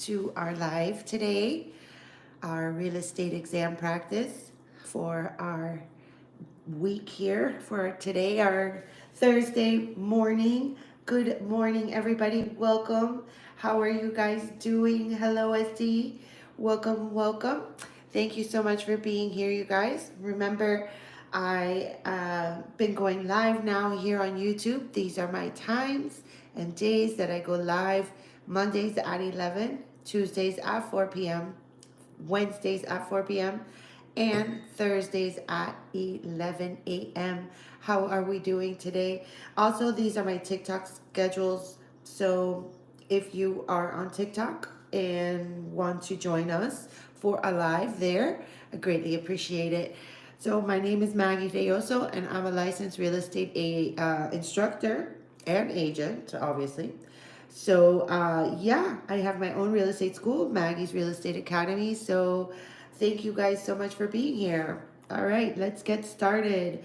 to our live today, our real estate exam practice for our week here for today, our Thursday morning. Good morning, everybody. Welcome. How are you guys doing? Hello, SD. Welcome, welcome. Thank you so much for being here, you guys. Remember, I been going live now here on YouTube. These are my times and days that I go live. Mondays at 11, Tuesdays at 4 p.m., Wednesdays at 4 p.m., and Thursdays at 11 a.m. How are we doing today? Also, these are my TikTok schedules. So if you are on TikTok and want to join us for a live there, I greatly appreciate it. So my name is Maggie Deoso, and I'm a licensed real estate instructor and agent, obviously. So yeah, I have my own real estate school, Maggie's Real Estate Academy. So thank you guys so much for being here. All right, let's get started.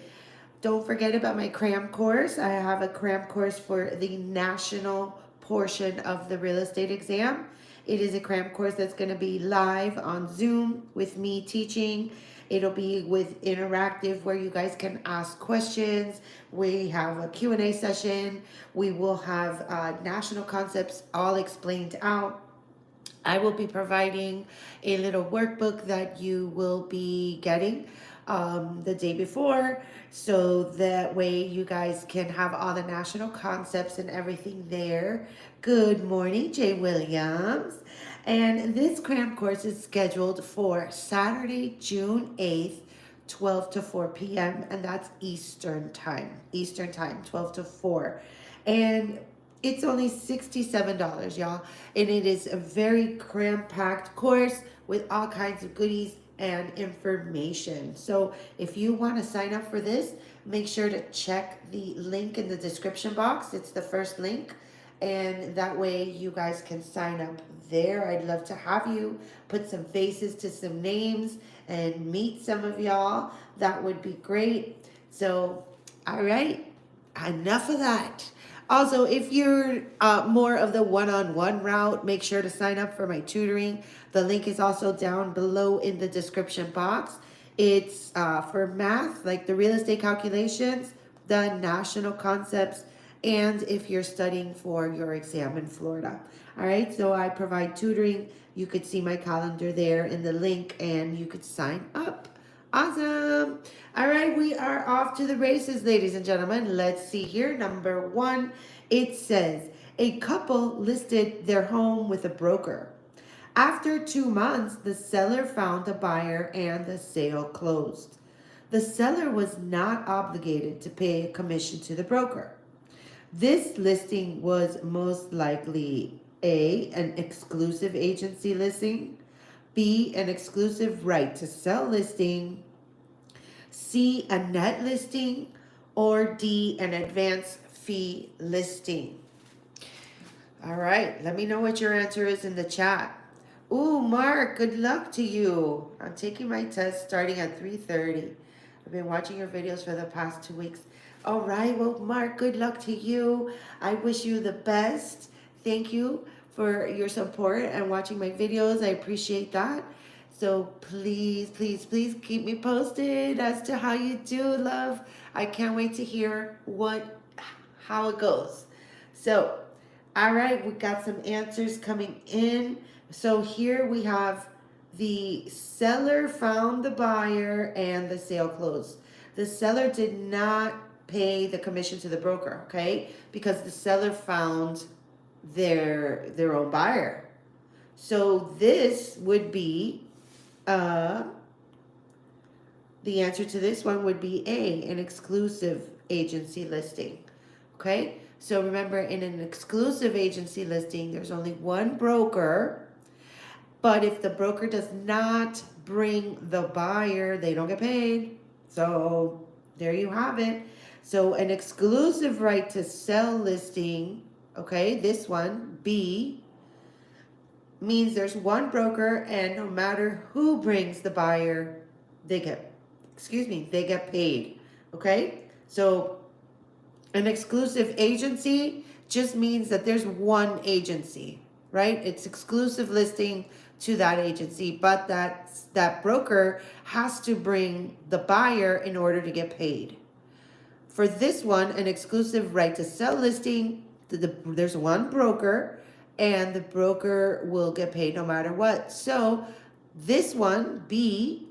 Don't forget about my cram course. I have a cram course for the national portion of the real estate exam. It is a cram course that's going to be live on Zoom with me teaching. It'll be with interactive where you guys can ask questions. We have a Q&A session. We will have national concepts all explained out. I will be providing a little workbook that you will be getting the day before, so that way you guys can have all the national concepts and everything there. Good morning, Jay Williams. And this cram course is scheduled for Saturday, June 8th, 12 to 4 p.m. And that's Eastern time, 12 to 4. And it's only $67, y'all. And it is a very cram-packed course with all kinds of goodies and information. So if you want to sign up for this, make sure to check the link in the description box. It's the first link. And that way you guys can sign up there. I'd love to have you put some faces to some names and meet some of y'all. That would be great. So, all right, enough of that. Also, if you're more of the one-on-one route, make sure to sign up for my tutoring. The link is also down below in the description box. It's for math, like the real estate calculations, the national concepts, and if you're studying for your exam in Florida. All right, so I provide tutoring. You could see my calendar there in the link, and you could sign up. Awesome. All right, we are off to the races, ladies and gentlemen. Let's see here. Number one, it says a couple listed their home with a broker. After 2 months, the seller found a buyer and the sale closed. The seller was not obligated to pay a commission to the broker. This listing was most likely A, an exclusive agency listing, B, an exclusive right to sell listing, C, a net listing, or D, an advance fee listing. All right, let me know what your answer is in the chat. Ooh, Mark, good luck to you. I'm taking my test starting at 3:30. I've been watching your videos for the past 2 weeks. All right, well, Mark, good luck to you. I wish you the best. Thank you for your support and watching my videos. I appreciate that. So please, please, please keep me posted as to how you do, love. I can't wait to hear how it goes. So, all right, we got some answers coming in. So here we have the seller found the buyer and the sale closed. The seller did not pay the commission to the broker, okay? Because the seller found their own buyer. So this would be the answer to this one would be A, an exclusive agency listing. Okay? So remember, in an exclusive agency listing, there's only one broker. But if the broker does not bring the buyer, they don't get paid. So there you have it. So an exclusive right to sell listing, okay, this one, B, means there's one broker, and no matter who brings the buyer, they get paid. Okay? So an exclusive agency just means that there's one agency, right? It's exclusive listing to that agency, but that broker has to bring the buyer in order to get paid. For this one, an exclusive right to sell listing, there's one broker, and the broker will get paid no matter what. So this one, B,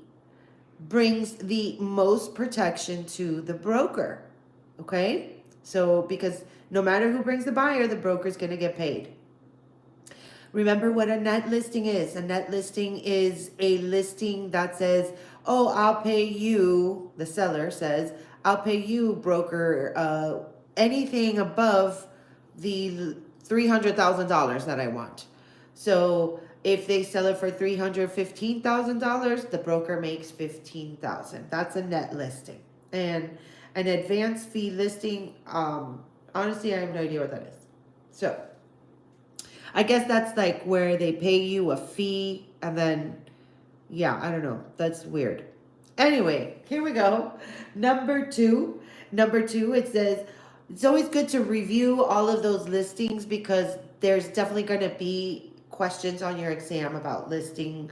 brings the most protection to the broker. Okay? So because no matter who brings the buyer, the broker's going to get paid. Remember what a net listing is. A net listing is a listing that says, oh, I'll pay you, the seller says, I'll pay you, broker, anything above the $300,000 that I want. So if they sell it for $315,000, the broker makes $15,000. That's a net listing. And an advance fee listing, honestly, I have no idea what that is. So I guess that's like where they pay you a fee and then, yeah, I don't know. That's weird. Anyway, here we go. Number two, it says, it's always good to review all of those listings because there's definitely going to be questions on your exam about listing,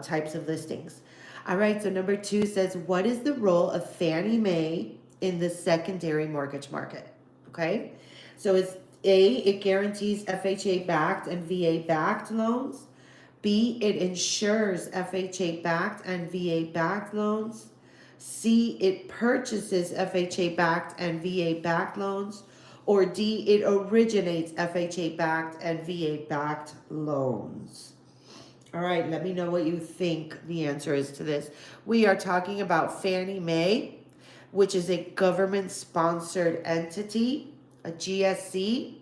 types of listings. All right, so number 2 says, what is the role of Fannie Mae in the secondary mortgage market? Okay, so it's A, it guarantees FHA-backed and VA-backed loans. B, it insures FHA-backed and VA-backed loans. C, it purchases FHA-backed and VA-backed loans. Or D, it originates FHA-backed and VA-backed loans. All right, let me know what you think the answer is to this. We are talking about Fannie Mae, which is a government-sponsored entity, a GSC.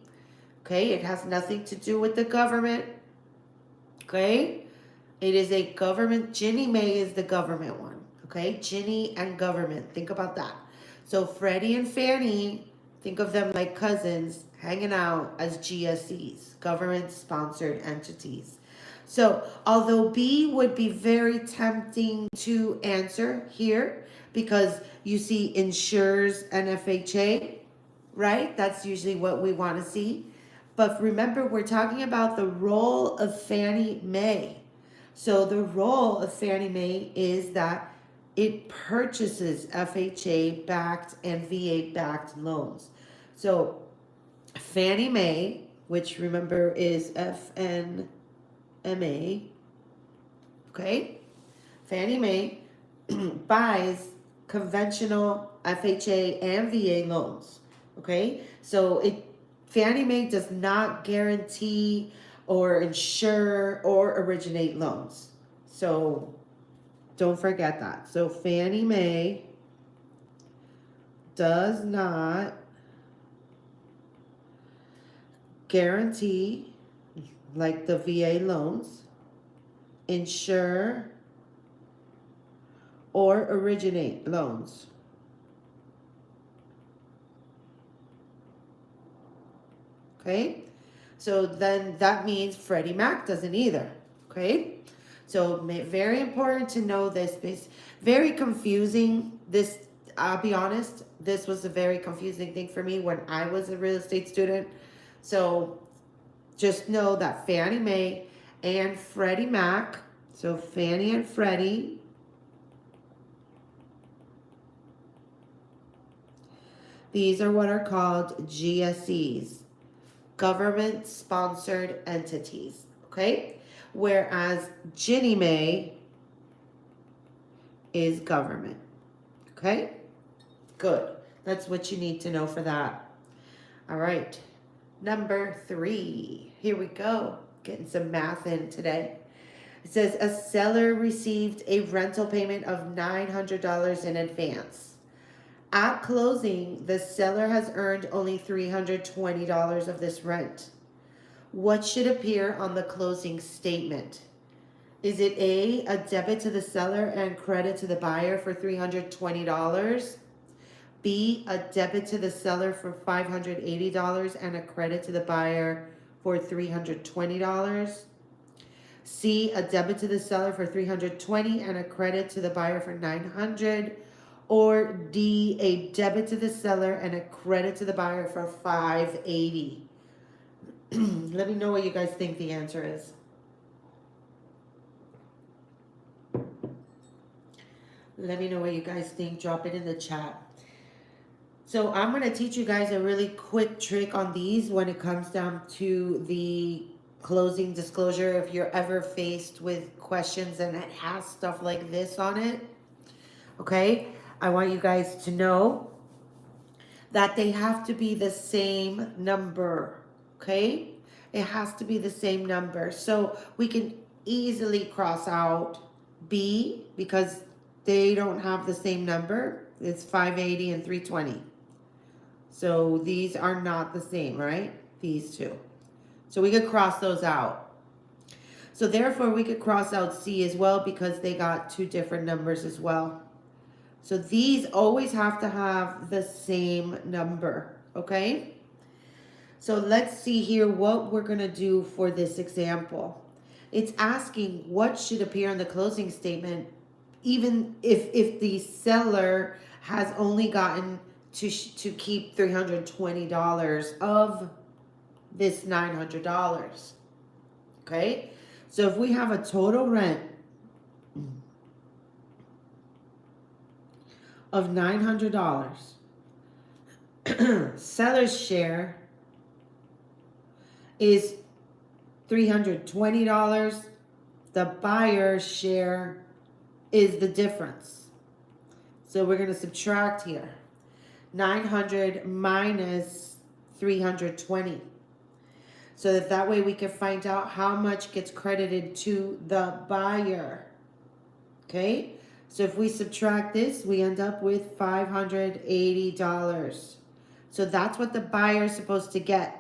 Okay, it has nothing to do with the government. Okay, it is a government. Ginnie Mae is the government one. Okay, Ginnie and government. Think about that. So Freddie and Fannie, think of them like cousins hanging out as GSCs, government-sponsored entities. So although B would be very tempting to answer here because you see insures and FHA, right? That's usually what we want to see. But remember, we're talking about the role of Fannie Mae. So the role of Fannie Mae is that it purchases FHA-backed and VA-backed loans. So Fannie Mae, which remember is FNMA, okay? Fannie Mae buys conventional FHA and VA loans, okay? So Fannie Mae does not guarantee or insure or originate loans. So don't forget that. So Fannie Mae does not guarantee, like the VA loans, insure or originate loans. Okay, so then that means Freddie Mac doesn't either. Okay, so very important to know this. It's very confusing. This, I'll be honest, this was a very confusing thing for me when I was a real estate student. So just know that Fannie Mae and Freddie Mac, so Fannie and Freddie, these are what are called GSEs, government-sponsored entities, okay? Whereas Ginnie Mae is government, okay? Good. That's what you need to know for that. All right. Number 3. Here we go. Getting some math in today. It says a seller received a rental payment of $900 in advance. At closing, the seller has earned only $320 of this rent. What should appear on the closing statement? Is it A, a debit to the seller and credit to the buyer for $320? B, a debit to the seller for $580 and a credit to the buyer for $320? C, a debit to the seller for $320 and a credit to the buyer for $900? Or D, a debit to the seller and a credit to the buyer for $580? Let me know what you guys think the answer is. Let me know what you guys think. Drop it in the chat. So I'm going to teach you guys a really quick trick on these when it comes down to the closing disclosure. If you're ever faced with questions and it has stuff like this on it, okay? I want you guys to know that they have to be the same number, okay? It has to be the same number. So we can easily cross out B because they don't have the same number. It's 580 and 320. So these are not the same, right? These two. So we could cross those out. So therefore we could cross out C as well because they got two different numbers as well. So these always have to have the same number, okay? So let's see here what we're gonna do for this example. It's asking what should appear on the closing statement even if the seller has only gotten to keep $320 of this $900, okay? So if we have a total rent of $900, seller's share is $320, the buyer's share is the difference. So we're going to subtract here. 900 minus 320. So that way we can find out how much gets credited to the buyer. Okay? So if we subtract this, we end up with $580. So that's what the buyer is supposed to get.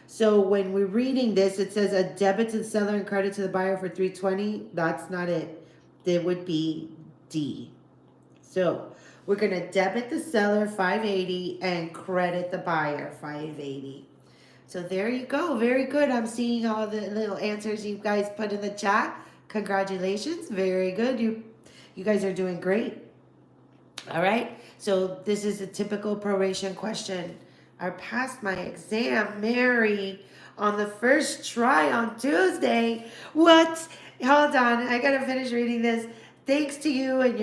So when we're reading this, it says a debit to the seller and credit to the buyer for $320. That's not it. It would be D. So we're going to debit the seller $580 and credit the buyer $580. So there you go. Very good. I'm seeing all the little answers you guys put in the chat. Congratulations. Very good. You guys are doing great. All right. So this is a typical proration question. I passed my exam, Mary, on the first try on Tuesday. What? Hold on. I got to finish reading this. Thanks to you and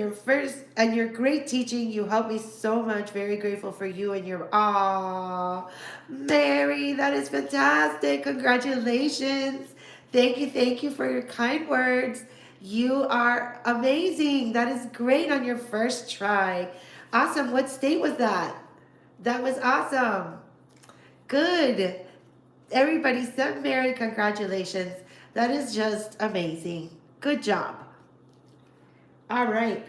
your great teaching. You helped me so much. Very grateful for you and your, Mary, that is fantastic. Congratulations. Thank you for your kind words. You are amazing. That is great on your first try. Awesome. What state was that? That was awesome. Good. Everybody send Mary congratulations. That is just amazing. Good job. All right.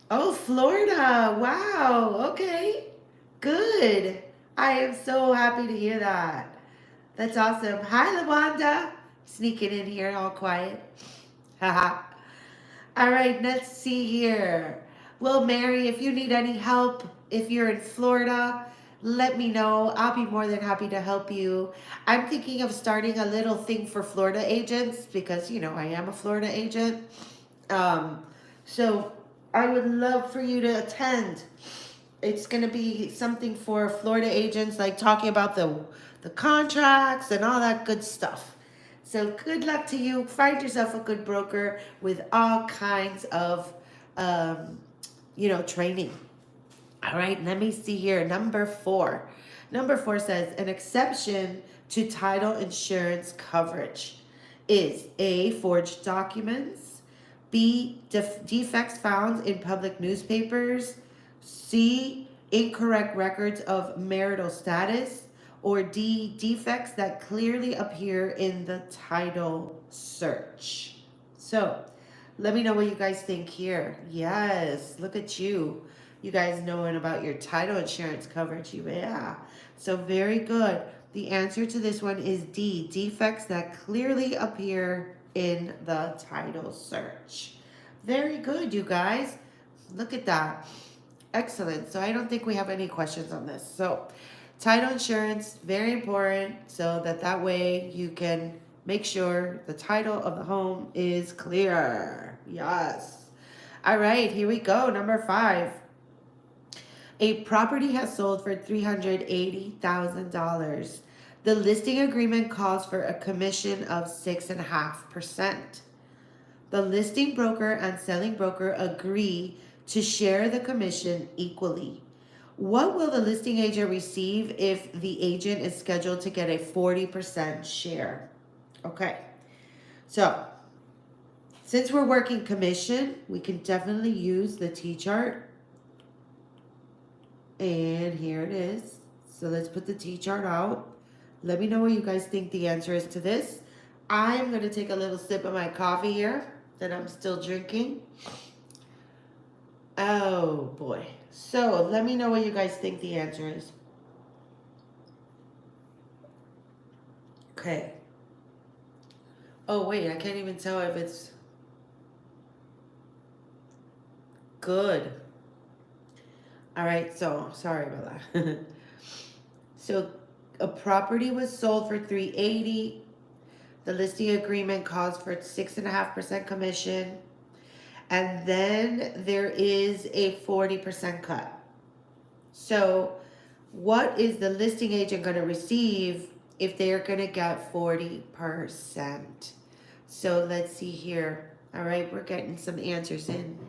Oh, Florida. Wow. Okay. Good. I am so happy to hear that. That's awesome. Hi, LaWanda. Sneaking in here all quiet. Haha. All right, let's see here. Well, Mary, if you need any help, if you're in Florida, let me know. I'll be more than happy to help you. I'm thinking of starting a little thing for Florida agents because, you know, I am a Florida agent. So I would love for you to attend. It's going to be something for Florida agents, like talking about the contracts and all that good stuff. So good luck to you. Find yourself a good broker with all kinds of, training. All right, let me see here. Number 4. Number 4 says an exception to title insurance coverage is A, forged documents, B, defects found in public newspapers, C, incorrect records of marital status, or D, defects that clearly appear in the title search. So let me know what you guys think here. Yes, look at you. You guys knowing about your title insurance coverage. Yeah. So very good. The answer to this one is D, defects that clearly appear in the title search. Very good, you guys. Look at that. Excellent. So I don't think we have any questions on this. So title insurance, very important, so that way you can make sure the title of the home is clear. Yes. All right, here we go. Number 5. A property has sold for $380,000. The listing agreement calls for a commission of 6.5%. The listing broker and selling broker agree to share the commission equally. What will the listing agent receive if the agent is scheduled to get a 40% share? Okay, so since we're working commission, we can definitely use the T-chart. And here it is. So let's put the T-chart out. Let me know what you guys think the answer is to this. I'm going to take a little sip of my coffee here that I'm still drinking. Oh boy. So let me know what you guys think the answer is. Okay. Oh wait, I can't even tell if it's good. All right, so sorry about that. So a property was sold for $380. The listing agreement calls for 6.5% commission. And then there is a 40% cut. So what is the listing agent going to receive if they're going to get 40%? So let's see here. All right, we're getting some answers in.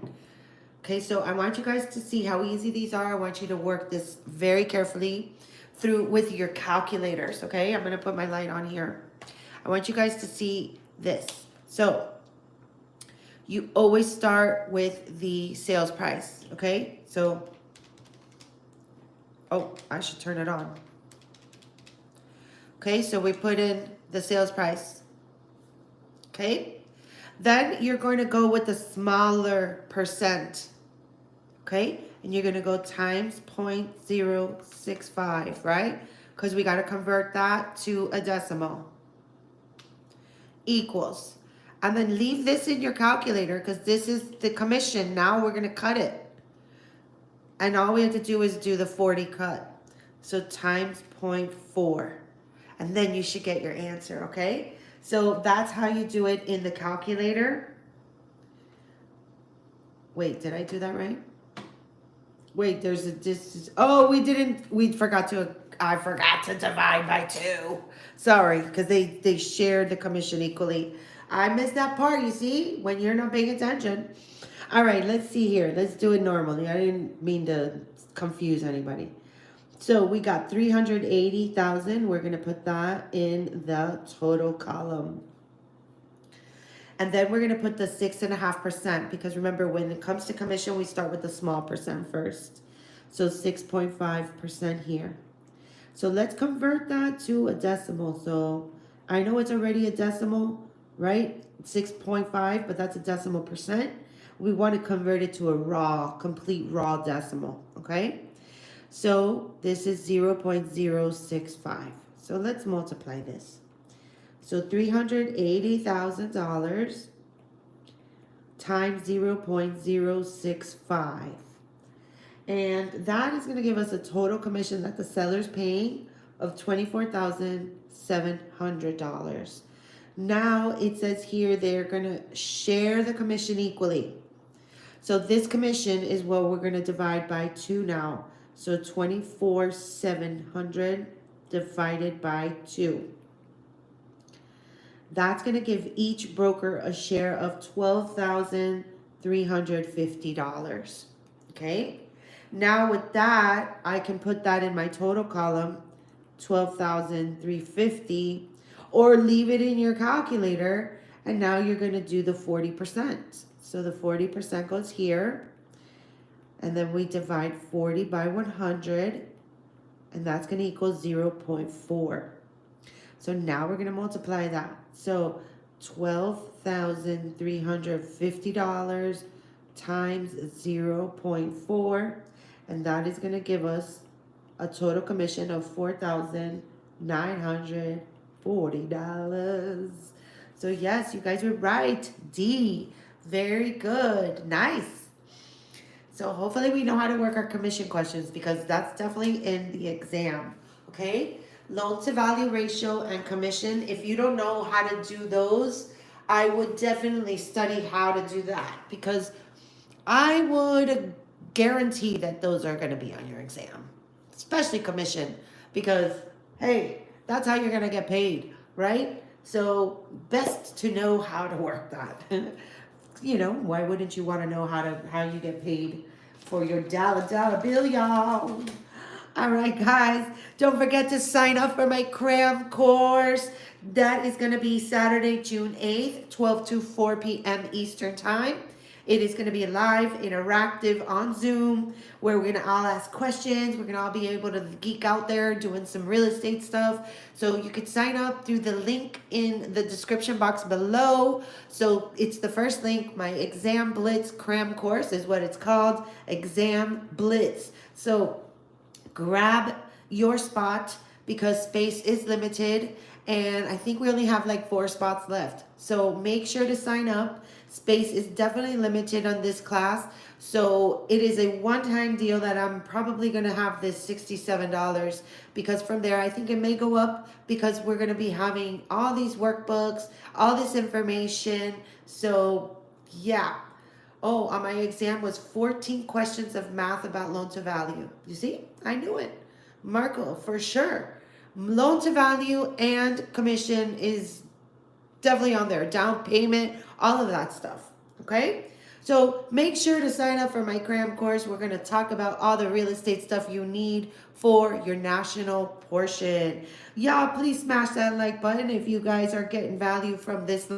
Okay, so I want you guys to see how easy these are. I want you to work this very carefully through with your calculators, okay? I'm going to put my light on here. I want you guys to see this. So you always start with the sales price, okay? So, oh, I should turn it on. Okay, so we put in the sales price, okay? Then you're going to go with the smaller percent, okay? And you're going to go times 0.065, right? Because we got to convert that to a decimal. Equals. And then leave this in your calculator because this is the commission. Now we're going to cut it. And all we have to do is do the 40 cut. So times 0.4. And then you should get your answer, okay? So that's how you do it in the calculator. Wait, did I do that right? Wait, there's a distance. Oh, we forgot to, I forgot to divide by 2. Sorry, because they shared the commission equally. I missed that part, you see, when you're not paying attention. All right, let's see here. Let's do it normally. I didn't mean to confuse anybody. So we got 380,000. We're going to put that in the total column. And then we're going to put the 6.5% because remember, when it comes to commission, we start with the small percent first. So 6.5% here. So let's convert that to a decimal. So I know it's already a decimal, right? 6.5, but that's a decimal percent. We want to convert it to a raw, complete raw decimal, okay? So this is 0.065. So let's multiply this. So $380,000 times 0.065. And that is going to give us a total commission that the seller's paying of $24,700. Now it says here they're going to share the commission equally. So this commission is what we're going to divide by 2 now. So 24,700 divided by 2. That's going to give each broker a share of $12,350. Okay? Now with that, I can put that in my total column, 12,350, or leave it in your calculator, and now you're going to do the 40%. So the 40% goes here, and then we divide 40 by 100, and that's going to equal 0.4. So now we're going to multiply that. So $12,350 times 0.4, and that is going to give us a total commission of $4,940. So yes, you guys were right. D. Very good. Nice. So hopefully we know how to work our commission questions because that's definitely in the exam. Okay? Loan to value ratio and commission. If you don't know how to do those, I would definitely study how to do that because I would guarantee that those are going to be on your exam, especially commission, because hey, That's how you're going to get paid, right? So best to know how to work that. You know, why wouldn't you want to know how you get paid for your dollar bill, y'all? All right, guys, don't forget to sign up for my cram course. That is going to be Saturday, June 8th, 12 to 4 p.m. Eastern Time. It is going to be live, interactive on Zoom, where we're going to all ask questions. We're going to all be able to geek out there doing some real estate stuff. So you could sign up through the link in the description box below. So it's the first link. My Exam Blitz cram course is what it's called, Exam Blitz. So grab your spot because space is limited, and I think we only have like 4 spots left. So make sure to sign up. Space is definitely limited on this class. So it is a one-time deal that I'm probably going to have this $67, because from there I think it may go up because we're going to be having all these workbooks, all this information. So yeah. Oh, on my exam was 14 questions of math about loan to value. You see, I knew it. Marco, for sure. Loan to value and commission is definitely on there. Down payment, all of that stuff. Okay? So make sure to sign up for my cram course. We're going to talk about all the real estate stuff you need for your national portion. Y'all, please smash that like button if you guys are getting value from this.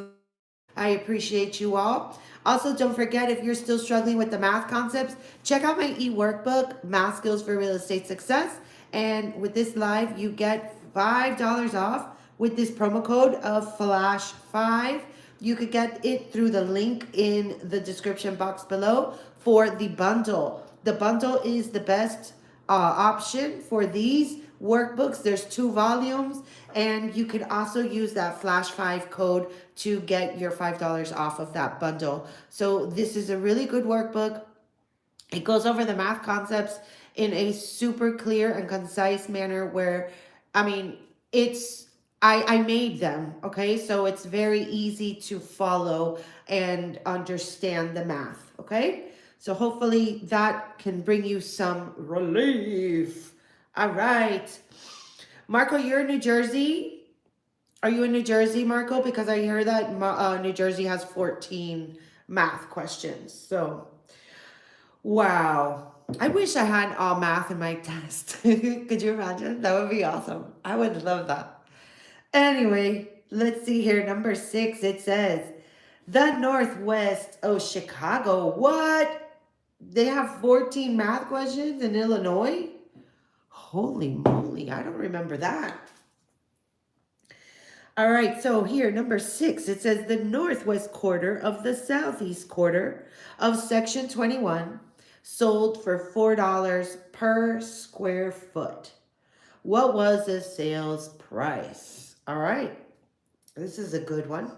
I appreciate you all. Also, don't forget, if you're still struggling with the math concepts, check out my e-workbook, Math Skills for Real Estate Success. And with this live, you get $5 off with this promo code of FLASH5. You could get it through the link in the description box below for the bundle. The bundle is the best option for these workbooks. There's 2 volumes, and you can also use that FLASH5 code to get your $5 off of that bundle. So this is a really good workbook. It goes over the math concepts in a super clear and concise manner where, I mean, I made them, okay? So it's very easy to follow and understand the math, okay? So hopefully that can bring you some relief. All right. Marco, you're in New Jersey. Are you in New Jersey, Marco? Because I hear that New Jersey has 14 math questions. So, wow. I wish I had all math in my test. Could you imagine? That would be awesome. I would love that. Anyway, let's see here. Number 6, it says, the Northwest of Chicago. What? They have 14 math questions in Illinois? Holy moly, I don't remember that. All right, so here, number 6, it says the northwest quarter of the southeast quarter of Section 21 sold for $4 per square foot. What was the sales price? All right, this is a good one.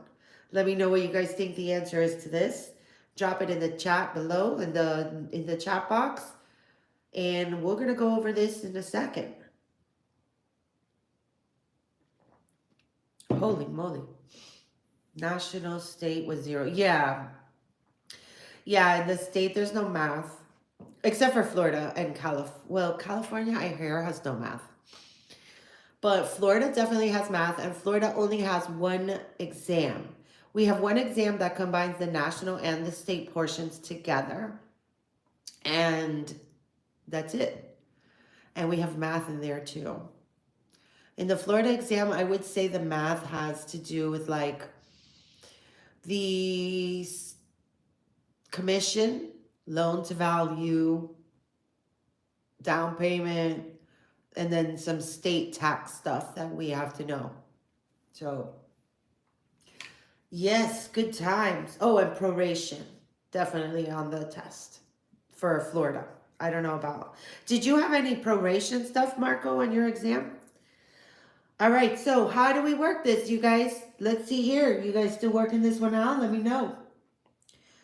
Let me know what you guys think the answer is to this. Drop it in the chat below, in the chat box, and we're gonna go over this in a second. Holy moly. National state was 0. Yeah. Yeah, in the state there's no math. Except for Florida and California, I hear, has no math. But Florida definitely has math, and Florida only has one exam. We have one exam that combines the national and the state portions together. And that's it. And we have math in there too. In the Florida exam, I would say the math has to do with like the commission, loan to value, down payment, and then some state tax stuff that we have to know. So, yes, good times. Oh, and proration, definitely on the test for Florida. I don't know about. Did you have any proration stuff, Marco, on your exam? All right, so how do we work this, you guys? Let's see here. You guys still working this one out? Let me know.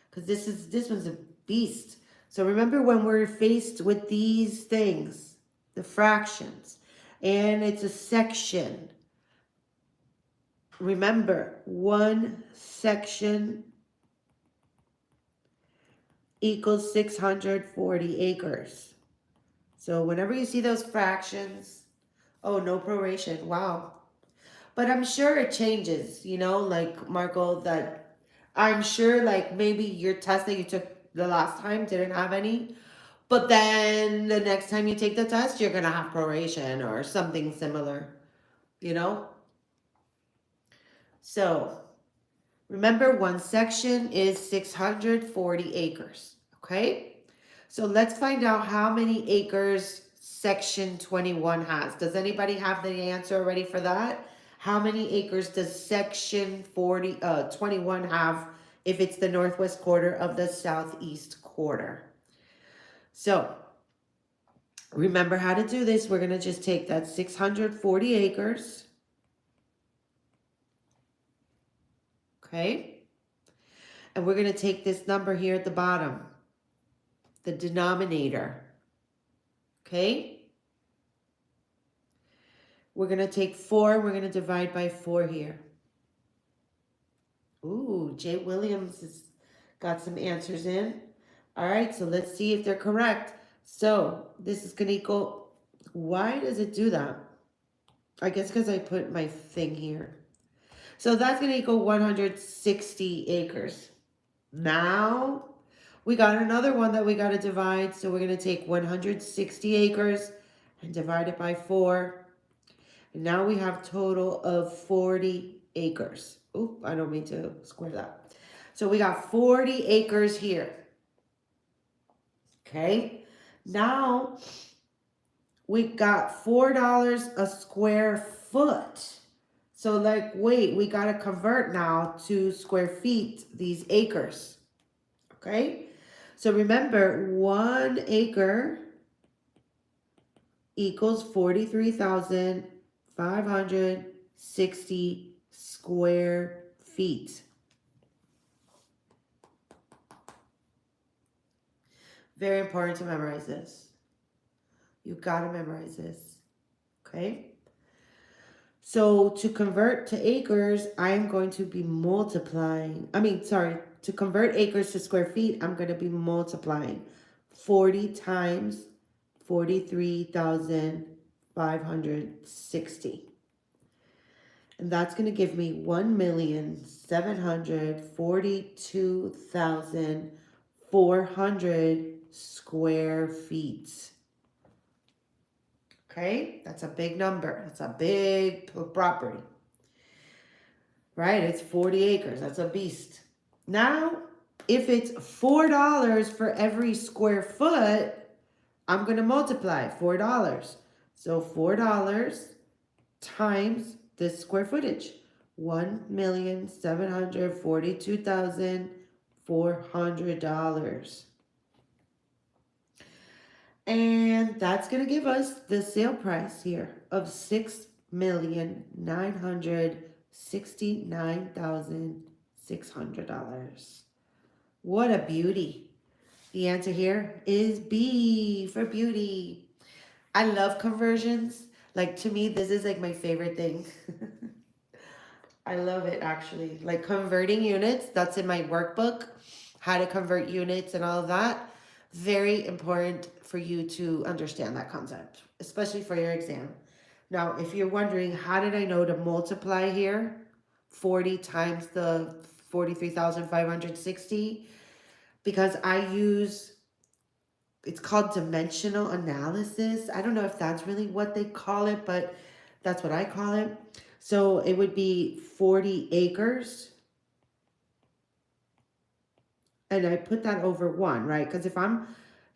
Because this one's a beast. So remember, when we're faced with these things, the fractions, and it's a section. Remember, one section equals 640 acres. So whenever you see those fractions, oh, no proration. Wow. But I'm sure it changes, like Marco, that I'm sure like maybe your test that you took the last time didn't have any. But then the next time you take the test, you're gonna have proration or something similar, you know? So remember, one section is 640 acres, okay? So let's find out how many acres section 21 has. Does anybody have the answer already for that? How many acres does section 21 have if it's the northwest quarter of the southeast quarter? So remember how to do this. We're going to just take that 640 acres, okay? And we're going to take this number here at the bottom, the denominator, okay? We're going to take 4, we're going to divide by 4 here. Ooh, Jay Williams has got some answers in. All right, so let's see if they're correct. So this is going to equal, why does it do that? I guess because I put my thing here. So that's going to equal 160 acres. Now we got another one that we got to divide. So we're going to take 160 acres and divide it by 4. And now we have total of 40 acres. Oop, I don't mean to square that. So we got 40 acres here. Okay. Now we got $4 a square foot. So like, wait, we got to convert now to square feet, these acres. Okay. So remember, 1 acre equals 43,560 square feet. Very important to memorize this. You got to memorize this. Okay. So to convert to acres, I'm going to be multiplying. To convert acres to square feet, I'm going to be multiplying 40 times 43,560. And that's going to give me 1,742,400 square feet. Okay, that's a big number. That's a big property. Right, it's 40 acres. That's a beast. Now, if it's $4 for every square foot, I'm going to multiply $4. So $4 times the square footage, 1,742,400. And that's going to give us the sale price here of $6,969,600. What a beauty. The answer here is B for beauty. I love conversions. Like, to me, this is like my favorite thing. I love it, actually. Like converting units, that's in my workbook, how to convert units and all of that. Very important for you to understand that concept, especially for your exam. Now, if you're wondering, how did I know to multiply here 40 times the 43,560? Because I use, it's called dimensional analysis. I don't know if that's really what they call it, but that's what I call it. So it would be 40 acres. And I put that over 1, right? Because if I'm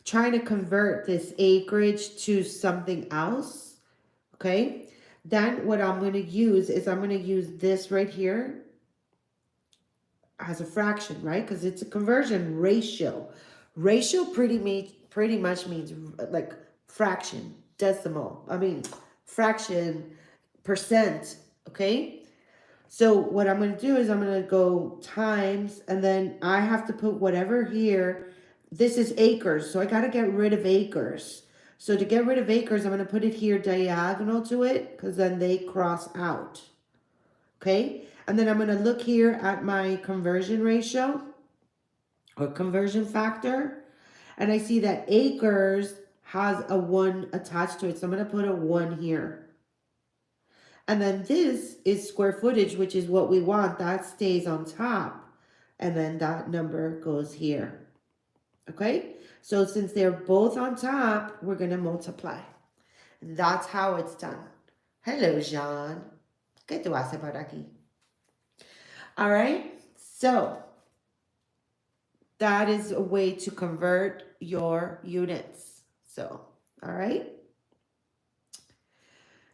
trying to convert this acreage to something else, okay, then what I'm going to use is I'm going to use this right here as a fraction, right? Because it's a conversion ratio. Ratio pretty much means like fraction, decimal. Fraction, percent, okay? So what I'm going to do is I'm going to go times, and then I have to put whatever here. This is acres, so I got to get rid of acres. So to get rid of acres, I'm going to put it here diagonal to it, because then they cross out. Okay? And then I'm going to look here at my conversion ratio or conversion factor, and I see that acres has a 1 attached to it, so I'm going to put a 1 here. And then this is square footage, which is what we want. That stays on top. And then that number goes here. Okay? So since they're both on top, we're going to multiply. That's how it's done. Hello, Jean. ¿Qué tú haces por aquí? All right? So that is a way to convert your units. So, all right?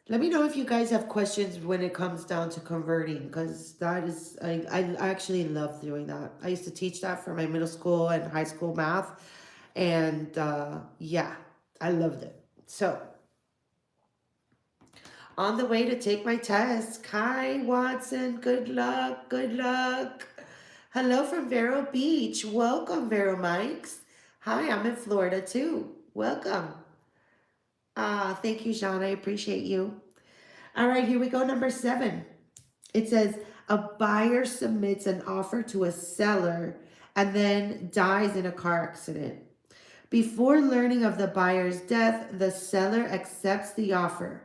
Let me know if you guys have questions when it comes down to converting, because that is, I actually love doing that. I used to teach that for my middle school and high school math. And yeah, I loved it. So, on the way to take my test, Kai Watson, good luck, good luck. Hello from Vero Beach. Welcome, Vero Mikes. Hi, I'm in Florida too. Welcome. Thank you, Sean. I appreciate you. All right, here we go. Number 7. It says a buyer submits an offer to a seller and then dies in a car accident. Before learning of the buyer's death, the seller accepts the offer.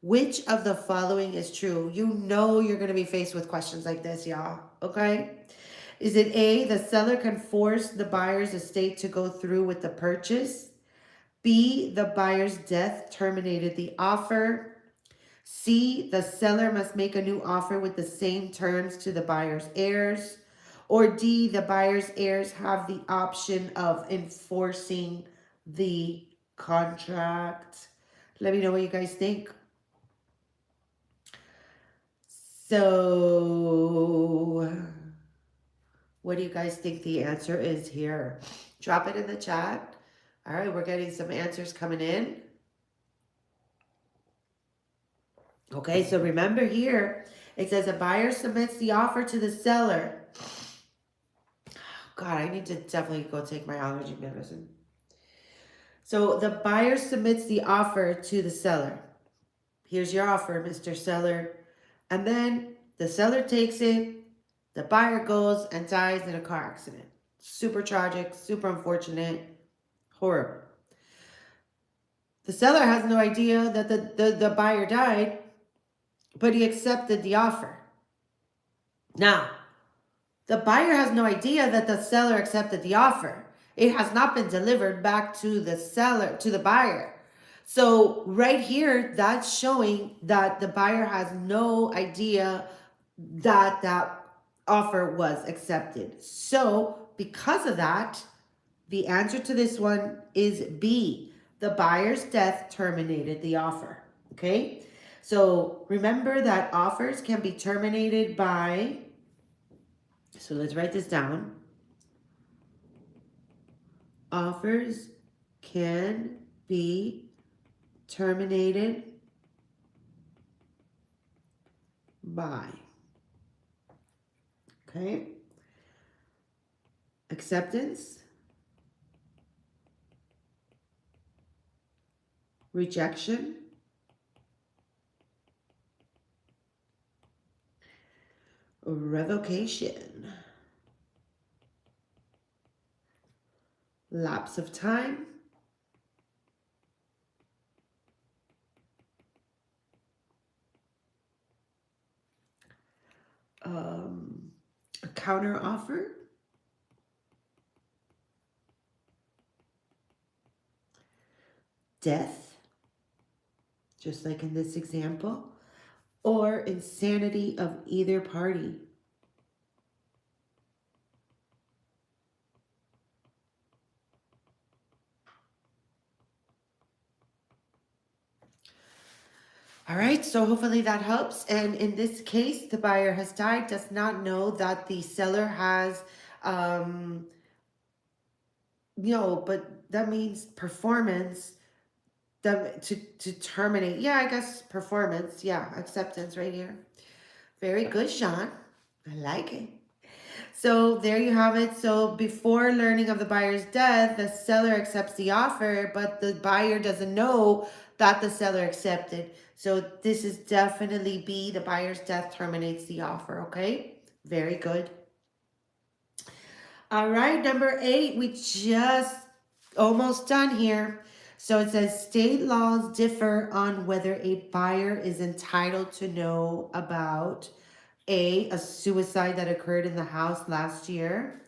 Which of the following is true? You know you're going to be faced with questions like this, y'all. Okay? Is it A, the seller can force the buyer's estate to go through with the purchase? B, the buyer's death terminated the offer? C, the seller must make a new offer with the same terms to the buyer's heirs? Or D, the buyer's heirs have the option of enforcing the contract? Let me know what you guys think. So, what do you guys think the answer is here? Drop it in the chat. All right, we're getting some answers coming in. Okay, so remember here, it says a buyer submits the offer to the seller. God, I need to definitely go take my allergy medicine. So the buyer submits the offer to the seller. Here's your offer, Mr. Seller. And then the seller takes it. The buyer goes and dies in a car accident. Super tragic, super unfortunate, horrible. The seller has no idea that the buyer died, but he accepted the offer. Now, the buyer has no idea that the seller accepted the offer. It has not been delivered back to the seller, to the buyer. So right here, that's showing that the buyer has no idea that that offer was accepted. So because of that, the answer to this one is B. The buyer's death terminated the offer. Okay? So remember that offers can be terminated by, so let's write this down. Offers can be terminated by, okay? Acceptance, rejection, revocation, lapse of time, a counter offer, death, just like in this example, or insanity of either party. All right, so hopefully that helps. And in this case, the buyer has died, does not know that the seller has, but that means performance to terminate. Yeah, I guess performance. Yeah, acceptance right here. Very good, Sean. I like it. So there you have it. So before learning of the buyer's death, the seller accepts the offer, but the buyer doesn't know that the seller accepted. So this is definitely B. The buyer's death terminates the offer. Okay. Very good. All right. Number 8, we just almost done here. So it says state laws differ on whether a buyer is entitled to know about A, a suicide that occurred in the house last year,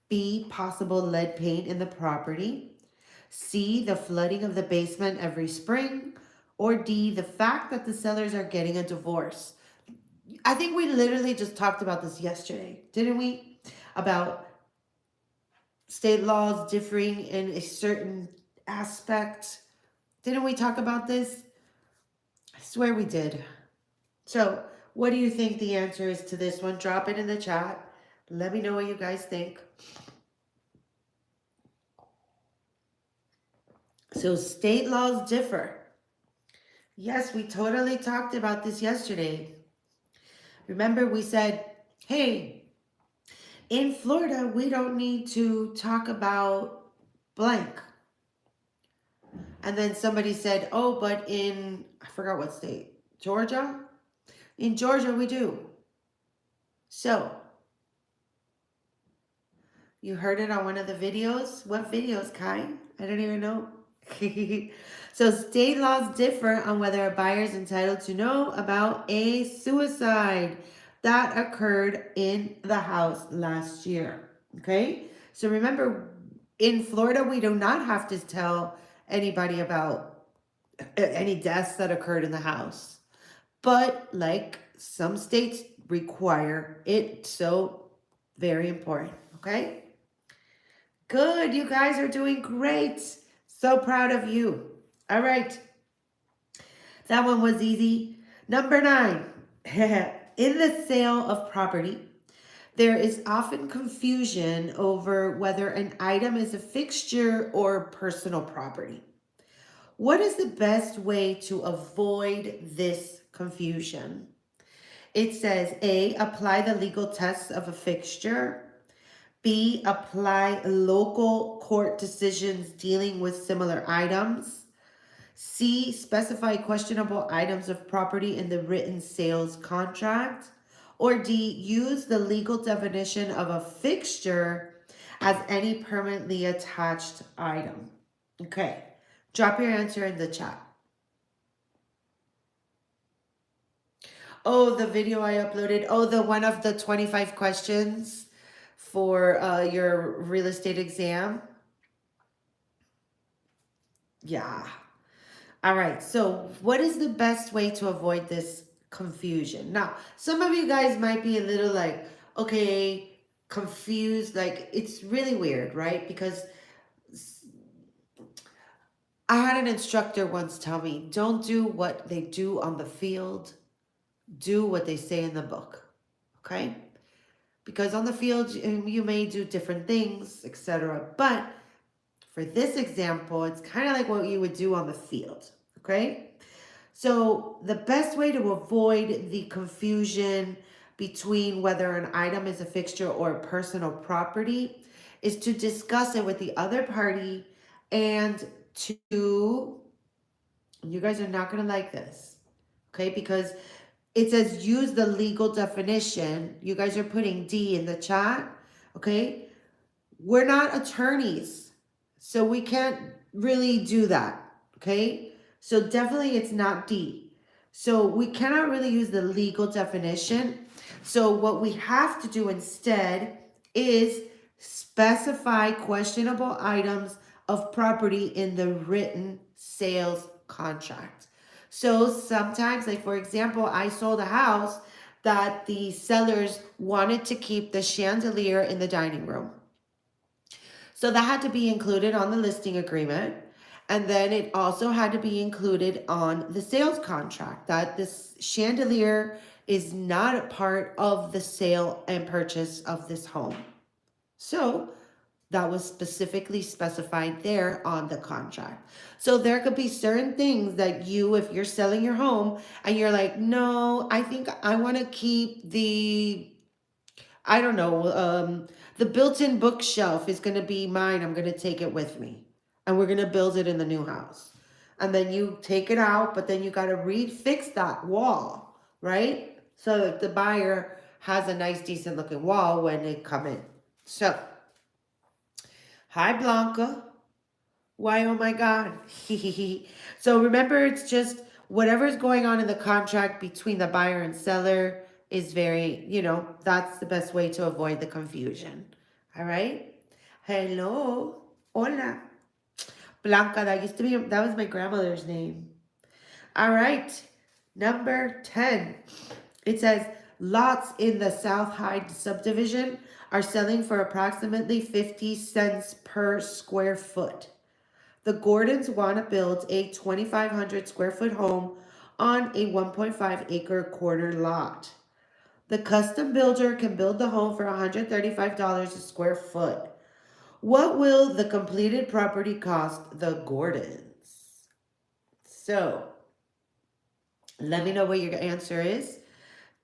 B, possible lead paint in the property, C, the flooding of the basement every spring, or D, the fact that the sellers are getting a divorce. I think we literally just talked about this yesterday, didn't we? About state laws differing in a certain aspect. Didn't we talk about this? I swear we did. So, what do you think the answer is to this one? Drop it in the chat. Let me know what you guys think. So, state laws differ. Yes, we totally talked about this yesterday. Remember, we said, hey, in Florida, we don't need to talk about blank. And then somebody said, oh, but in, I forgot what state, Georgia? In Georgia, we do. So, you heard it on one of the videos? What videos, Kai? I don't even know. So, state laws differ on whether a buyer is entitled to know about a suicide that occurred in the house last year. Okay? So, remember, in Florida, we do not have to tell anybody about any deaths that occurred in the house. But, like, some states require it. So, very important. Okay? Good. You guys are doing great. So proud of you. All right. That one was easy. Number 9. In the sale of property, there is often confusion over whether an item is a fixture or personal property. What is the best way to avoid this confusion? It says A, apply the legal tests of a fixture. B, apply local court decisions dealing with similar items. C, specify questionable items of property in the written sales contract. Or D, use the legal definition of a fixture as any permanently attached item. Okay, drop your answer in the chat. Oh, the video I uploaded. Oh, the one of the 25 questions for your real estate exam. Yeah. All right. So what is the best way to avoid this confusion? Now, some of you guys might be a little like, okay, confused. Like, it's really weird, right? Because I had an instructor once tell me, don't do what they do on the field. Do what they say in the book. Okay? Because on the field, you may do different things, etc. But for this example, it's kind of like what you would do on the field, okay? So the best way to avoid the confusion between whether an item is a fixture or personal property is to discuss it with the other party and to, you guys are not going to like this, okay? Because it says use the legal definition. You guys are putting D in the chat, okay? We're not attorneys, so we can't really do that, okay? So definitely it's not D. So we cannot really use the legal definition. So what we have to do instead is specify questionable items of property in the written sales contract. So sometimes, like for example, I sold a house that the sellers wanted to keep the chandelier in the dining room. So that had to be included on the listing agreement. And then it also had to be included on the sales contract that this chandelier is not a part of the sale and purchase of this home. So that was specifically specified there on the contract. So there could be certain things that you, if you're selling your home and you're like, no, I think I want to keep the, I don't know, the built-in bookshelf is going to be mine. I'm going to take it with me. And we're going to build it in the new house. And then you take it out, but then you got to refix that wall, right? So that the buyer has a nice, decent looking wall when they come in. So, hi, Blanca. Why, oh my God. So remember, it's just whatever's going on in the contract between the buyer and seller is very, that's the best way to avoid the confusion. All right? Hello. Hola. Blanca, that was my grandmother's name. All right. Number 10. It says lots in the South Hyde subdivision are selling for approximately 50 cents per square foot. The Gordons want to build a 2,500 square foot home on a 1.5 acre corner lot. The custom builder can build the home for $135 a square foot. What will the completed property cost the Gordons? So, let me know what your answer is.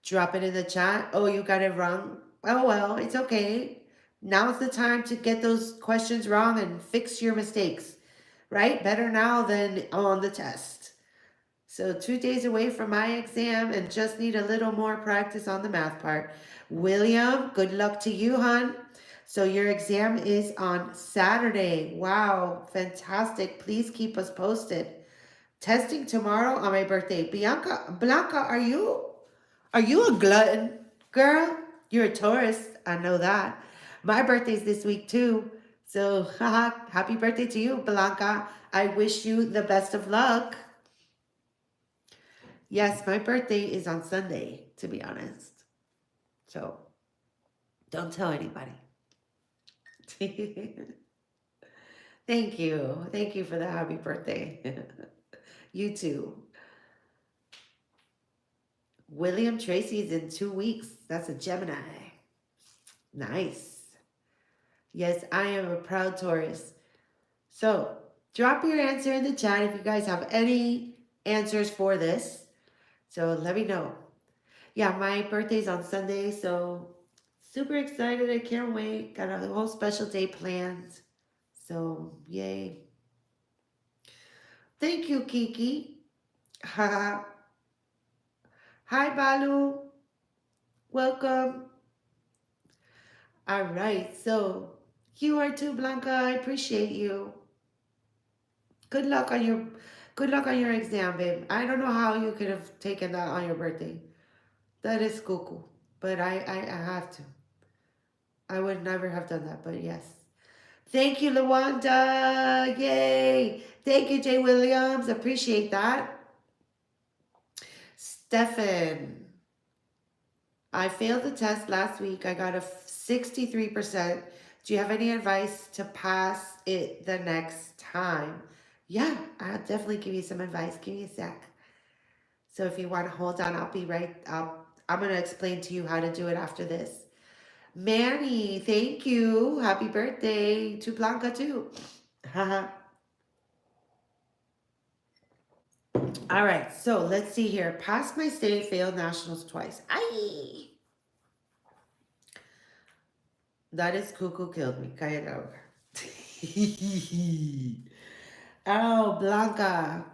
Drop it in the chat. Oh, you got it wrong. Oh, well, it's okay. Now's the time to get those questions wrong and fix your mistakes, right? Better now than on the test. So 2 days away from my exam and just need a little more practice on the math part. William, good luck to you, hon. So your exam is on Saturday. Wow, fantastic. Please keep us posted. Testing tomorrow on my birthday. Blanca, are you a glutton? Girl, you're a Taurus. I know that. My birthday's this week too. So, happy birthday to you, Blanca. I wish you the best of luck. Yes, my birthday is on Sunday, to be honest. So, don't tell anybody. Thank you. Thank you for the happy birthday. You too. William Tracy's in 2 weeks. That's a Gemini. Nice. Yes, I am a proud Taurus. So, drop your answer in the chat if you guys have any answers for this. So, let me know. Yeah, my birthday's on Sunday, so super excited. I can't wait. Got a whole special day planned. So, yay. Thank you, Kiki. Hi, Balu. Welcome. All right, so you are too, Blanca. I appreciate you. Good luck on your exam, babe. I don't know how you could have taken that on your birthday. That is cuckoo. But I have to. I would never have done that, but yes. Thank you, Lawanda. Yay. Thank you, Jay Williams. Appreciate that. Stefan. I failed the test last week. I got a 63%. Do you have any advice to pass it the next time? Yeah, I'll definitely give you some advice. Give me a sec. So if you want to hold on, I'll be right. I'm going to explain to you how to do it after this. Manny, thank you. Happy birthday to Blanca too. All right, so let's see here. Passed my state, failed nationals twice. Aye. That is cuckoo killed me. Cállate. Oh, Blanca.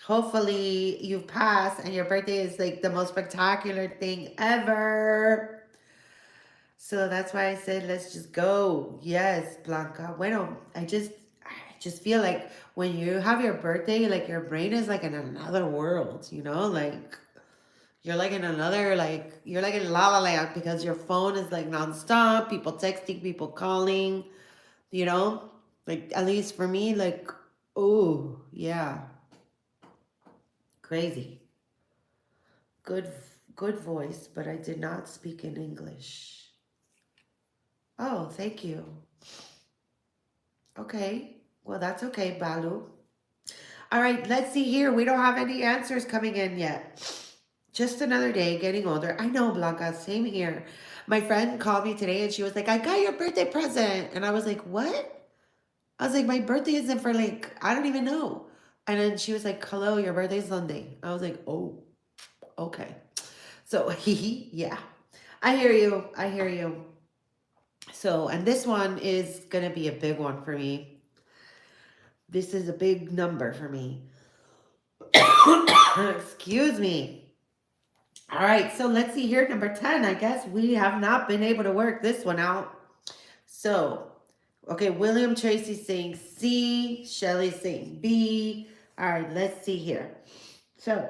Hopefully you pass and your birthday is like the most spectacular thing ever. So that's why I said let's just go. Yes, Blanca. Bueno, I just feel like when you have your birthday, like your brain is like in another world, like you're like in another, like you're like in La La Land because your phone is like nonstop, people texting, people calling, like at least for me, like, oh yeah, crazy. Good voice, but I did not speak in English. Oh, thank you. Okay, well that's okay, Balu. All right, let's see here. We don't have any answers coming in yet. Just another day, getting older. I know, Blanca, same here. My friend called me today and she was like, I got your birthday present. And I was like, what? I was like, my birthday isn't for like, I don't even know. And then she was like, hello, your birthday's Sunday. I was like, oh, okay. So, yeah. I hear you. I hear you. So, and this one is going to be a big one for me. This is a big number for me. Excuse me. All right, so let's see here. Number 10, I guess we have not been able to work this one out. So Okay, William Tracy's saying C, Shelly's saying B. All right, let's see here. So,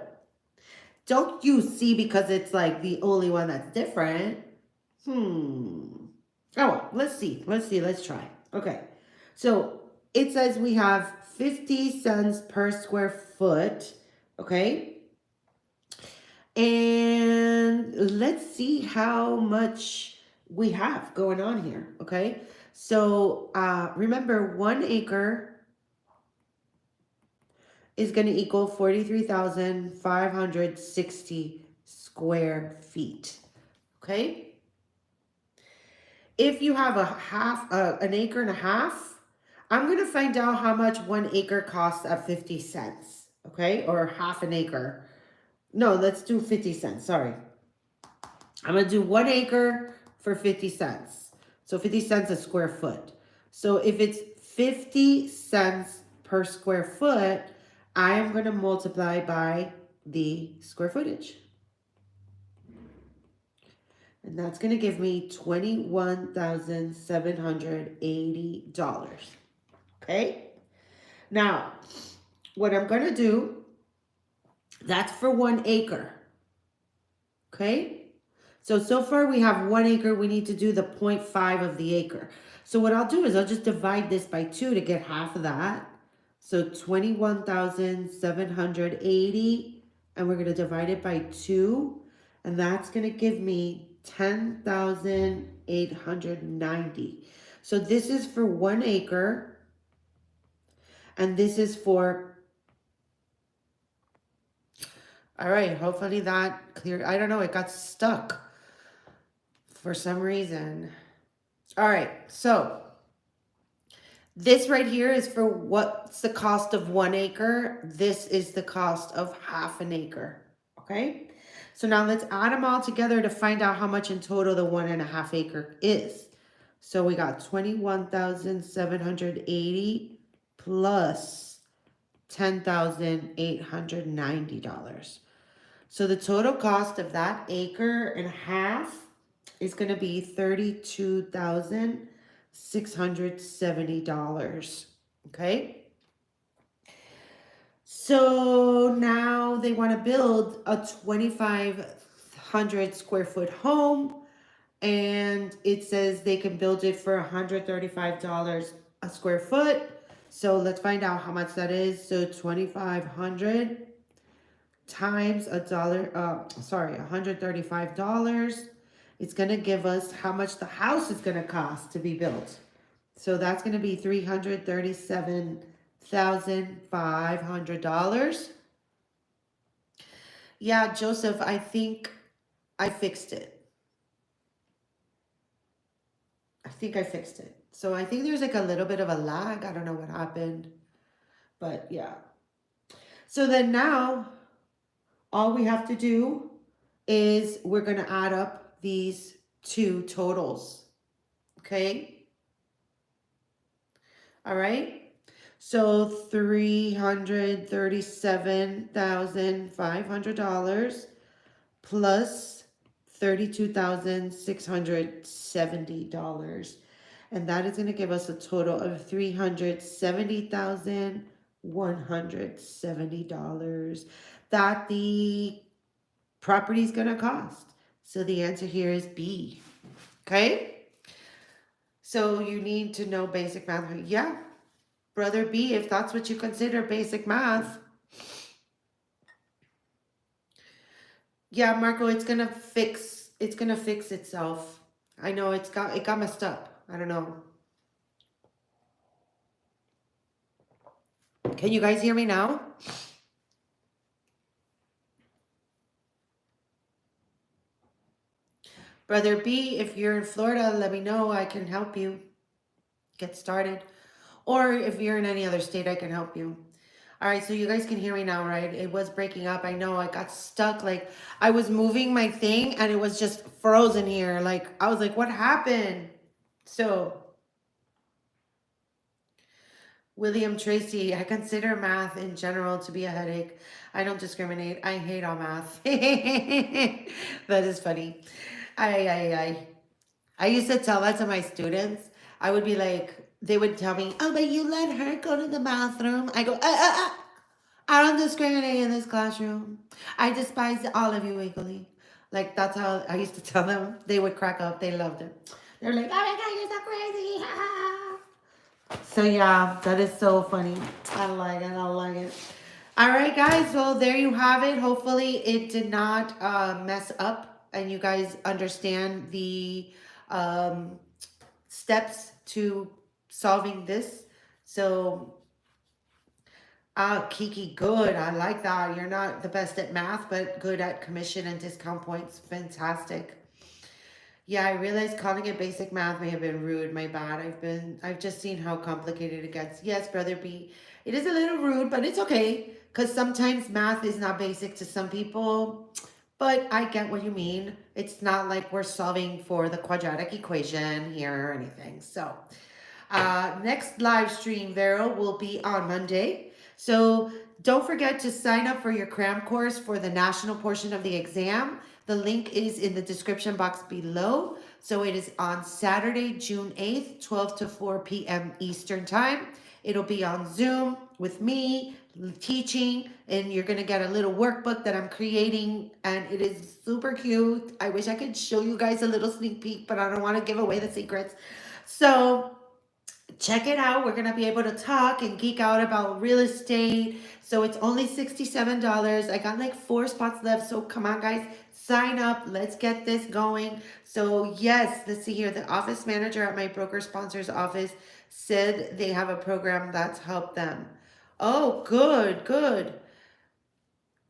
don't use C because it's like the only one that's different. Oh, well, let's see. Let's try. Okay, so it says we have 50 cents per square foot. Okay, and let's see how much we have going on here. Okay, so remember 1 acre is going to equal 43,560 square feet. Okay, if you have an acre and a half, I'm going to find out how much 1 acre costs at 50 cents. Okay, or half an acre. No, let's do 50 cents. Sorry. I'm going to do 1 acre for 50 cents. So 50 cents a square foot. So if it's 50 cents per square foot, I am going to multiply by the square footage. And that's going to give me $21,780. Okay? Now, what I'm going to do, that's for 1 acre. Okay? So far we have 1 acre. We need to do the 0.5 of the acre. So what I'll do is I'll just divide this by 2 to get half of that. So 21,780, and we're going to divide it by 2, and that's going to give me 10,890. So this is for 1 acre, and this is for, all right, hopefully that cleared. I don't know, it got stuck for some reason. All right, so this right here is for what's the cost of 1 acre. This is the cost of half an acre. Okay, so now let's add them all together to find out how much in total the 1.5 acre is. So we got 21,780 plus $10,890. So the total cost of that acre and a half is going to be $32,670. Okay. So now they want to build a 2,500 square foot home, and it says they can build it for $135 a square foot. So let's find out how much that is. So 2,500 times $135. It's going to give us how much the house is going to cost to be built. So that's going to be $337,500. Yeah, Joseph, I think I fixed it. So I think there's like a little bit of a lag. I don't know what happened, but yeah. So then now all we have to do is we're going to add up these two totals. Okay. All right. So $337,500 plus $32,670. And that is going to give us a total of $370,170 that the property is going to cost. So the answer here is B. Okay? So you need to know basic math. Yeah, brother B, if that's what you consider basic math. Yeah, Marco, it's gonna fix itself. I know it got messed up. I don't know. Can you guys hear me now? Brother B, if you're in Florida, let me know. I can help you get started. Or if you're in any other state, I can help you. All right, so you guys can hear me now, right? It was breaking up. I know I got stuck. Like I was moving my thing and it was just frozen here. Like I was like, what happened? So William Tracy, I consider math in general to be a headache. I don't discriminate. I hate all math. That is funny. I used to tell that to my students, I would be like, they would tell me, oh, but you let her go to the bathroom. I go, I don't discriminate in this classroom. I despise all of you equally. Like, that's how I used to tell them. They would crack up. They loved it. They're like, oh my God, you're so crazy. So yeah, that is so funny. I like it. I like it. All right, guys. Well, there you have it. Hopefully, it did not mess up, and you guys understand the um, steps to solving this. So, Kiki, good. I like that. You're not the best at math, but good at commission and discount points. Fantastic. Yeah, I realized calling it basic math may have been rude. My bad. I've just seen how complicated it gets. Yes, brother B. It is a little rude, but it's okay. Because sometimes math is not basic to some people. But I get what you mean. It's not like we're solving for the quadratic equation here or anything. So, next live stream, Vero, will be on Monday. So don't forget to sign up for your cram course for the national portion of the exam. The link is in the description box below. So it is on Saturday, June 8th, 12 to 4 p.m. Eastern Time. It'll be on Zoom with me teaching, and you're going to get a little workbook that I'm creating, and it is super cute. I wish I could show you guys a little sneak peek, but I don't want to give away the secrets. So check it out. We're going to be able to talk and geek out about real estate. So it's only $67. I got like 4 spots left. So come on, guys, sign up. Let's get this going. So yes, let's see here. The office manager at my broker sponsor's office said they have a program that's helped them. Oh, good, good.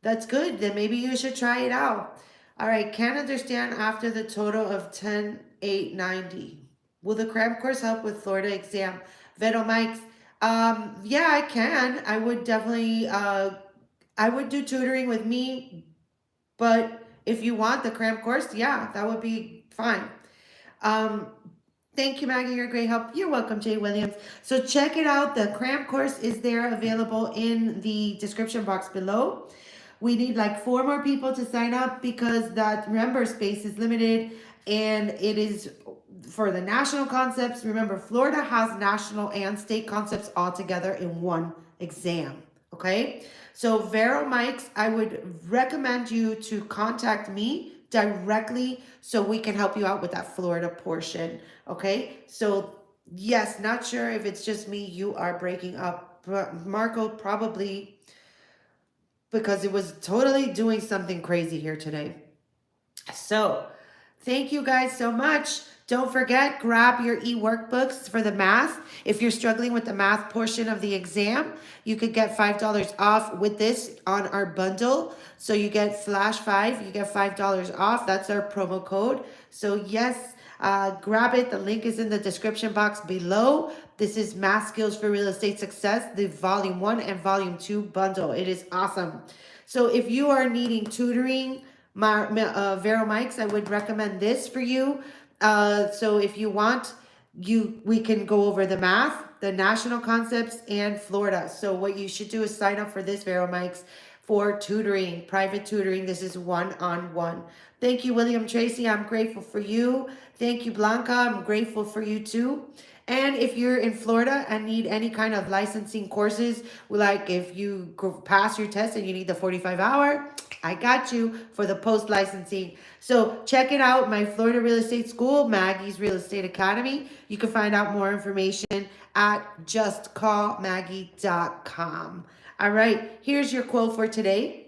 That's good. Then maybe you should try it out. All right. Can't understand after the total of 10,890. Will the cram course help with Florida exam? Veto Mikes. Yeah, I can. I would definitely, I would do tutoring with me, but if you want the cram course, yeah, that would be fine. Thank you, Maggie. You're a great help. You're welcome, Jay Williams. So check it out. The cram course is there available in the description box below. We need like 4 more people to sign up because that, remember, space is limited, and it is for the national concepts. Remember, Florida has national and state concepts all together in one exam. Okay. So Vero Mikes, I would recommend you to contact me directly so we can help you out with that Florida portion. Okay. So yes, not sure if it's just me. You are breaking up. Marco, probably because it was totally doing something crazy here today. So thank you guys so much. Don't forget, grab your e-workbooks for the math. If you're struggling with the math portion of the exam, you could get $5 off with this on our bundle. So you get Flash 5, you get $5 off. That's our promo code. So yes, grab it. The link is in the description box below. This is Math Skills for Real Estate Success, the Volume 1 and Volume 2 bundle. It is awesome. So if you are needing tutoring, Vero Mikes, I would recommend this for you. So if you want, we can go over the math, the national concepts, and Florida. So what you should do is sign up for this, Vero Mikes, for tutoring, private tutoring. This is one-on-one. Thank you, William Tracy. I'm grateful for you. Thank you, Blanca. I'm grateful for you too. And if you're in Florida and need any kind of licensing courses, like if you pass your test and you need the 45-hour, I got you for the post licensing. So check it out, my Florida Real Estate School, Maggie's Real Estate Academy. You can find out more information at justcallmaggie.com. All right, here's your quote for today.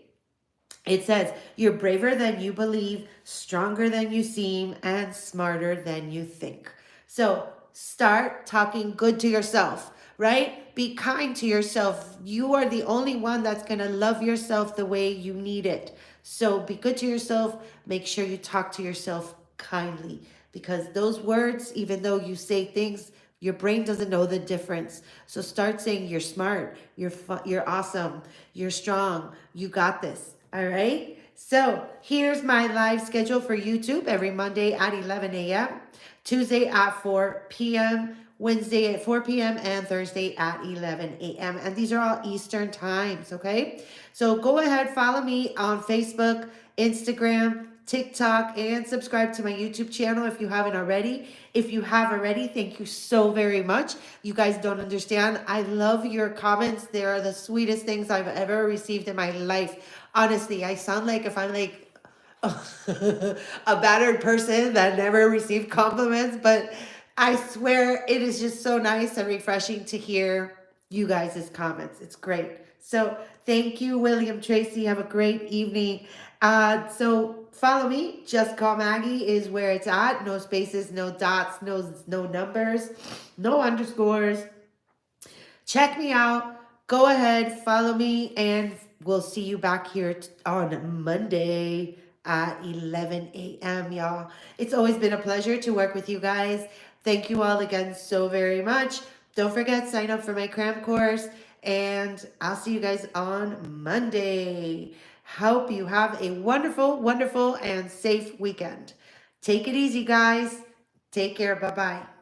It says, you're braver than you believe, stronger than you seem, and smarter than you think. So start talking good to yourself, right? Be kind to yourself. You are the only one that's going to love yourself the way you need it. So be good to yourself. Make sure you talk to yourself kindly, because those words, even though you say things, your brain doesn't know the difference. So start saying you're smart, you're awesome, you're strong, you got this. All right. So here's my live schedule for YouTube every Monday at 11 a.m., Tuesday at 4 p.m., Wednesday at 4 p.m., and Thursday at 11 a.m. And these are all Eastern times, okay? So go ahead, follow me on Facebook, Instagram, TikTok, and subscribe to my YouTube channel if you haven't already. If you have already, thank you so very much. You guys don't understand. I love your comments. They are the sweetest things I've ever received in my life. Honestly, I sound like if I'm like a battered person that never received compliments, but I swear it is just so nice and refreshing to hear you guys' comments. It's great. So thank you, William Tracy. Have a great evening. So follow me. Just Call Maggie is where it's at. No spaces, no dots, no numbers, no underscores. Check me out. Go ahead, follow me, and we'll see you back here on Monday at 11 a.m., y'all. It's always been a pleasure to work with you guys. Thank you all again so very much. Don't forget, sign up for my cram course, and I'll see you guys on Monday. Hope you have a wonderful, wonderful, and safe weekend. Take it easy, guys. Take care. Bye-bye.